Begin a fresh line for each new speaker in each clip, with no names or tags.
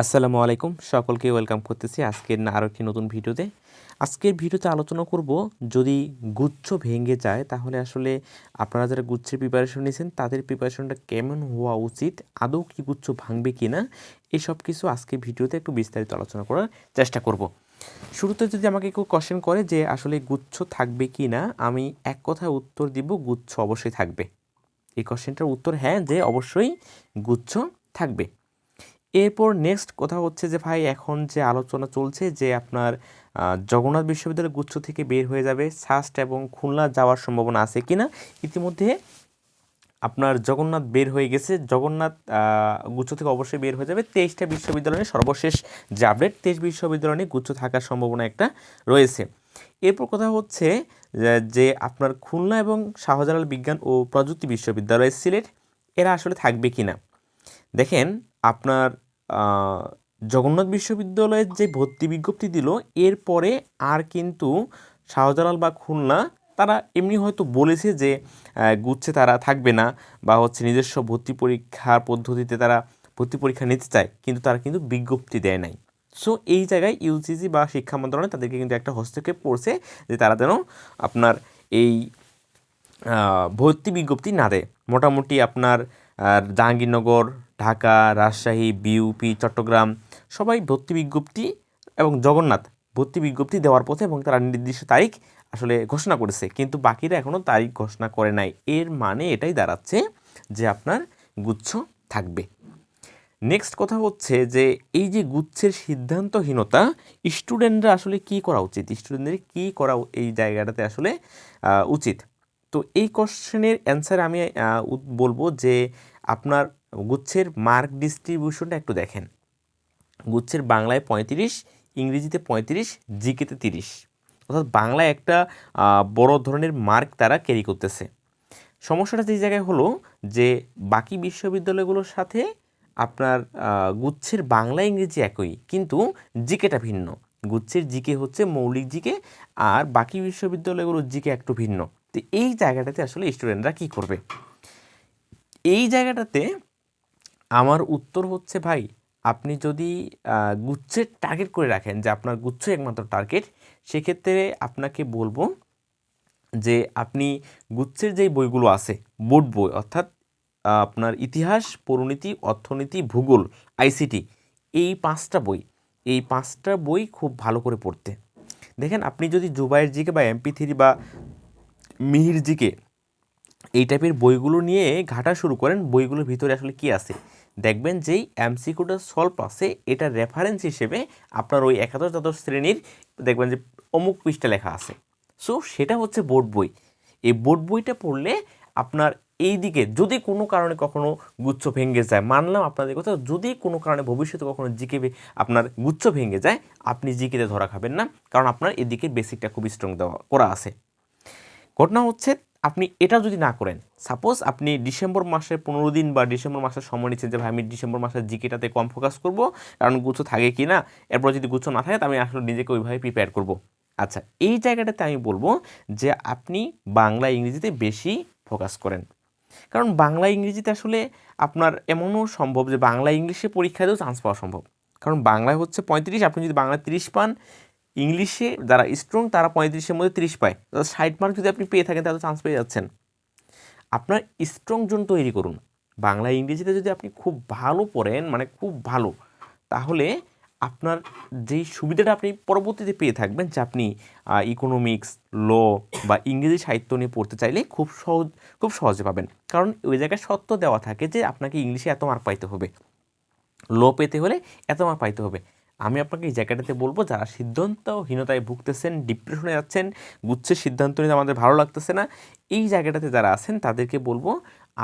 আসসালামু আলাইকুম, সকলকে ওয়েলকাম করতেছি আজকের আরও একটি নতুন ভিডিওতে। আজকের ভিডিওতে আলোচনা করব, যদি গুচ্ছ ভেঙে যায় তাহলে আসলে আপনারা যারা গুচ্ছের প্রিপারেশন নিয়েছেন তাদের প্রিপারেশনটা কেমন হওয়া উচিত, আদৌ কি গুচ্ছ ভাঙবে কি না, এই সব কিছু আজকের ভিডিওতে একটু বিস্তারিত আলোচনা করার চেষ্টা করব। শুরুতে যদি আমাকে কেউ কোশ্চেন করে যে আসলে গুচ্ছ থাকবে কি না, আমি এক কথায় উত্তর দিব, গুচ্ছ অবশ্যই থাকবে। এই কোশ্চেনটার উত্তর হ্যাঁ, যে অবশ্যই গুচ্ছ থাকবে। এরপর নেক্সট কথা হচ্ছে যে ভাই, এখন যে আলোচনা চলছে যে আপনার জগন্নাথ বিশ্ববিদ্যালয় গুচ্ছ থেকে বের হয়ে যাবে, সাস্ট এবং খুলনা যাওয়ার সম্ভাবনা আছে কিনা। ইতিমধ্যে আপনার জগন্নাথ বের হয়ে গেছে, জগন্নাথ গুচ্ছ থেকে অবশ্যই বের হয়ে যাবে। 23টা বিশ্ববিদ্যালয়ের সর্বশেষ যে আপডেট, 23 বিশ্ববিদ্যালয়ে গুচ্ছ থাকার সম্ভাবনা একটা রয়েছে। এরপর কথা হচ্ছে যে আপনার খুলনা এবং শাহজালাল বিজ্ঞান ও প্রযুক্তি বিশ্ববিদ্যালয় সিলেট, এরা আসলে থাকবে কিনা। দেখেন, আপনার জগন্নাথ বিশ্ববিদ্যালয়ের যে ভর্তি বিজ্ঞপ্তি দিল, এরপরে আর কিন্তু শাহজালাল বা খুলনা তারা এমনি হয়তো বলেছে যে গুচ্ছে তারা থাকবে না, বা হচ্ছে নিজস্ব ভর্তি পরীক্ষার পদ্ধতিতে তারা ভর্তি পরীক্ষা নিতে চায়, কিন্তু তারা কিন্তু বিজ্ঞপ্তি দেয় নাই। সো এই জায়গায় ইউজিসি বা শিক্ষা মন্ত্রণালয় তাদেরকে কিন্তু একটা হস্তক্ষেপ করছে যে তারা যেন আপনার এই ভর্তি বিজ্ঞপ্তি না দেয়। মোটামুটি আপনার জাহাঙ্গীরনগর, ঢাকা, রাজশাহী, বিউপি, চট্টগ্রাম সবাই ভর্তি বিজ্ঞপ্তি এবং জগন্নাথ ভর্তি বিজ্ঞপ্তি দেওয়ার পথে, এবং তারা নির্দিষ্ট তারিখ আসলে ঘোষণা করেছে, কিন্তু বাকিরা এখনও তারিখ ঘোষণা করে নাই। এর মানে এটাই দাঁড়াচ্ছে যে আপনার গুচ্ছ থাকবে। নেক্সট কথা হচ্ছে যে এই যে গুচ্ছের সিদ্ধান্তহীনতা, স্টুডেন্টরা আসলে কি করা উচিত, স্টুডেন্টদের কী করা এই জায়গাটাতে আসলে উচিত। তো এই কোশ্চেনের অ্যান্সার আমি বলবো যে আপনার গুচ্ছের মার্ক ডিস্ট্রিবিউশনটা একটু দেখেন। গুচ্ছের বাংলায় 35, ইংরেজিতে 35, জিকেতে 30, অর্থাৎ বাংলায় একটা বড় ধরনের মার্ক তারা ক্যারি করতেছে। সমস্যাটা যে জায়গায় হলো যে বাকি বিশ্ববিদ্যালয়গুলোর সাথে আপনার গুচ্ছের বাংলা ইংরেজি একই, কিন্তু জিকেটা ভিন্ন। গুচ্ছের জিকে হচ্ছে মৌলিক জিকে, আর বাকি বিশ্ববিদ্যালয়গুলোর জিকে একটু ভিন্ন। তো এই জায়গাটাতে আসলে স্টুডেন্টরা কী করবে, এই জায়গাটাতে আমার উত্তর হচ্ছে ভাই, আপনি যদি গুচ্ছের টার্গেট করে রাখেন যে আপনার গুচ্ছ একমাত্র টার্গেট, সেক্ষেত্রে আপনাকে বলবো যে আপনি গুচ্ছের যেই বইগুলো আছে, বোর্ড বই, অর্থাৎ আপনার ইতিহাস, পরিনীতি, অর্থনীতি, ভূগোল, আইসিটি, এই 5টা বই খুব ভালো করে পড়তে। দেখেন, আপনি যদি জুবাইর জিকে বা MP3 বা মিহির জিকে এই টাইপের বইগুলো নিয়ে ঘাটা শুরু করেন, বইগুলোর ভিতরে আসলে কি আছে দেখবেন, যেই MCQটা সলভ আছে এটা রেফারেন্স হিসেবে আপনার ওই একাদশ দ্বাদশ শ্রেণীর দেখবেন যে অমুক পৃষ্ঠা লেখা আছে। সো সেটা হচ্ছে বোর্ড বই। এই বোর্ড বইটা পড়লে আপনার এই দিকে যদি কোনো কারণে কখনো গুচ্ছ ভেঙে যায়, মানলাম আপনাদের কথা, যদি কোনো কারণে ভবিষ্যতে কখনো জিকে আপনার গুচ্ছ ভেঙে যায়, আপনি জিকেতে ধরা খাবেন না, কারণ আপনার এদিকে বেসিকটা খুব স্ট্রং দেওয়া করা আছে। ঘটনা হচ্ছে, আপনি এটা যদি না করেন, সাপোজ আপনি ডিসেম্বর মাসের 15 দিন বা ডিসেম্বর মাসের সময় নিচ্ছেন যে ভাই আমি ডিসেম্বর মাসের জিকেটাতে কম ফোকাস করব, কারণ গুচ্ছ থাকে কি না, এরপর যদি গুচ্ছ না থাকে আমি আসলে নিজেকে ওইভাবে প্রিপেয়ার করব। আচ্ছা, এই জায়গাটাতে আমি বলবো যে আপনি বাংলা ইংরেজিতে বেশি ফোকাস করেন, কারণ বাংলা ইংরেজিতে আসলে আপনার এমনও সম্ভব যে বাংলা ইংলিশে পরীক্ষাতেও চান্স পাওয়া সম্ভব, কারণ বাংলায় হচ্ছে 35, আপনি যদি বাংলায় 30 পান, ইংলিশে যারা স্ট্রং তারা 35-এর মধ্যে 30 পায়, 60 মার্ক যদি আপনি পেয়ে থাকেন তাহলে চান্স পেয়ে যাচ্ছেন। আপনার স্ট্রং জোন তৈরি করুন। বাংলা ইংরেজিতে যদি আপনি খুব ভালো পড়েন, মানে খুব ভালো, তাহলে আপনার যেই সুবিধাটা আপনি পরবর্তীতে পেয়ে থাকবেন, যে আপনি ইকোনমিক্স, ল বা ইংরেজি সাহিত্য নিয়ে পড়তে চাইলে খুব সহজে পাবেন, কারণ ওই জায়গায় সত্য দেওয়া থাকে যে আপনাকে ইংলিশে এত মার্ক পাইতে হবে, লো পেতে হলে এত মার্ক পাইতে হবে। আমি আপনাকে এই জায়গাটাতে বলবো, যারা সিদ্ধান্তহীনতায় ভুগতেছেন, ডিপ্রেশনে যাচ্ছেন, গুচ্ছের সিদ্ধান্ত নিতে আমাদের ভালো লাগতেছে না, এই জায়গাটাতে যারা আছেন তাদেরকে বলবো,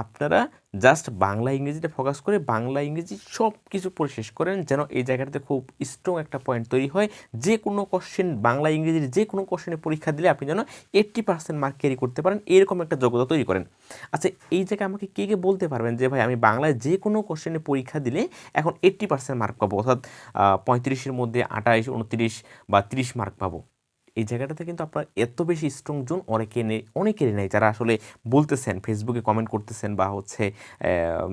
আপনারা জাস্ট বাংলা ইংরেজিতে ফোকাস করে বাংলা ইংরেজি সব কিছু পড়ে শেষ করেন, যেন এই জায়গাটাতে খুব স্ট্রং একটা পয়েন্ট তৈরি হয়। যে কোনো কোশ্চেন, বাংলা ইংরেজির যে কোনো কোশ্চেনে পরীক্ষা দিলে আপনি যেন 80% মার্ক ক্যারি করতে পারেন, এরকম একটা যোগ্যতা তৈরি করেন। আচ্ছা, এই জায়গায় আমাকে কে কে বলতে পারবেন যে ভাই আমি বাংলায় যে কোনো কোশ্চেনে পরীক্ষা দিলে এখন 80% মার্ক পাবো, অর্থাৎ 35-এর মধ্যে 28, 29 বা 30 মার্ক পাবো। এই জায়গাটাতে কিন্তু আপনার এত বেশি স্ট্রং জোন অনেকেরই নেই, যারা আসলে বলতেছেন, ফেসবুকে কমেন্ট করতেছেন, বা হচ্ছে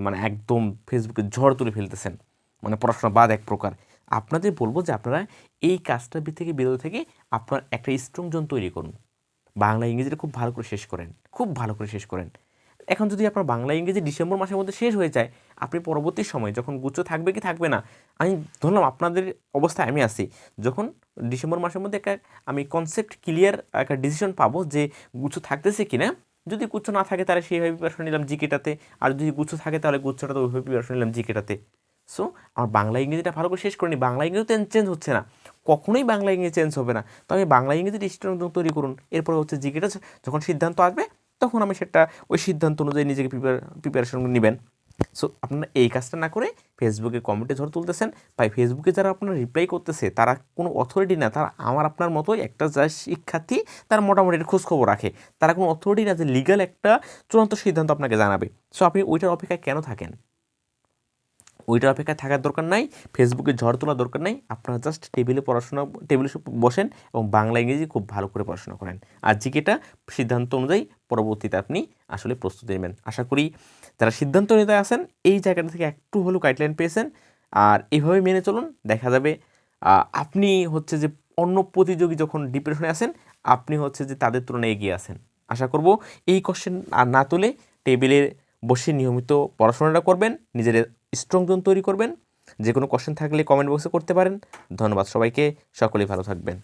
মানে একদম ফেসবুকে ঝড় তুলে ফেলতেছেন। মানে পড়াশোনা বাদ এক প্রকার। আপনাদের বলবো যে আপনারা এই কাজটা থেকে বেরোতে থেকে আপনার একটা স্ট্রং জোন তৈরি করুন। বাংলা ইংরেজিটা খুব ভালো করে শেষ করেন, খুব ভালো করে শেষ করেন। এখন যদি আপনার বাংলা ইংরেজি ডিসেম্বর মাসের মধ্যে শেষ হয়ে যায়, আপনি পরবর্তী সময় যখন গুচ্ছ থাকবে কি থাকবে না, আমি ধরলাম আপনাদের অবস্থায় আমি আছি, যখন ডিসেম্বর মাসের মধ্যে একটা আমি কনসেপ্ট ক্লিয়ার একটা ডিসিশন পাবো যে গুচ্ছ থাকতেছে কি না। যদি গুচ্ছ না থাকে তাহলে সেইভাবে প্রিপারেশন নিলাম জিকেটাতে, আর যদি গুচ্ছ থাকে তাহলে গুচ্ছটাতে ওইভাবে প্রিপারেশন নিলাম জিকেটাতে। সো আমার বাংলা ইংরেজিটা ভালো করে শেষ করিনি, বাংলা ইংরেজি চেঞ্জ হচ্ছে না, কখনোই বাংলা ইংরেজি চেঞ্জ হবে না। তো আমি বাংলা ইংরেজি স্ট্রং তৈরি করুন, এরপরে হচ্ছে জিকেটা যখন সিদ্ধান্ত আসবে তখন আমি সেটা ওই সিদ্ধান্ত অনুযায়ী নিজেকে প্রিপারেশন নেবেন। সো আপনারা এই কাজটা না করে ফেসবুকে কমেন্টে ঝড় তুলতেছেন, ভাই ফেসবুকে যারা আপনারা রিপ্লাই করতেছে তারা কোনো অথরিটি না, তারা আমার আপনার মতোই একটা যা শিক্ষার্থী, তারা মোটামুটি খোঁজখবর রাখে, তারা কোনো অথরিটি না যে লিগাল একটা চূড়ান্ত সিদ্ধান্ত আপনাকে জানাবে। সো আপনি ওইটার অপেক্ষায় কেন থাকেন? ওইটার অপেক্ষায় থাকার দরকার নাই, ফেসবুকে ঝড় তোলার দরকার নাই। আপনারা জাস্ট টেবিলে বসেন এবং বাংলা ইংরেজি খুব ভালো করে পড়াশোনা করেন, আর জিকেটা সিদ্ধান্ত অনুযায়ী পরবর্তীতে আপনি আসলে প্রস্তুতি নেবেন। আশা করি যারা সিদ্ধান্ত নিতে আসেন এই জায়গাটা থেকে একটু হলেও গাইডলাইন পেয়েছেন, আর এইভাবে মেনে চলুন, দেখা যাবে আপনি হচ্ছে যে অন্য প্রতিযোগী যখন ডিপ্রেশনে আসেন আপনি হচ্ছে যে তাদের তুলনায় এগিয়ে আছেন। আশা করব এই কোশ্চেন আর না তুলে টেবিলে বসে নিয়মিত পড়াশোনাটা করবেন, নিজের স্ট্রং জোন তৈরি করবেন। যে কোনো কোশ্চেন থাকলে কমেন্ট বক্সে করতে পারেন। ধন্যবাদ সবাইকে, সকলেই ভালো থাকবেন।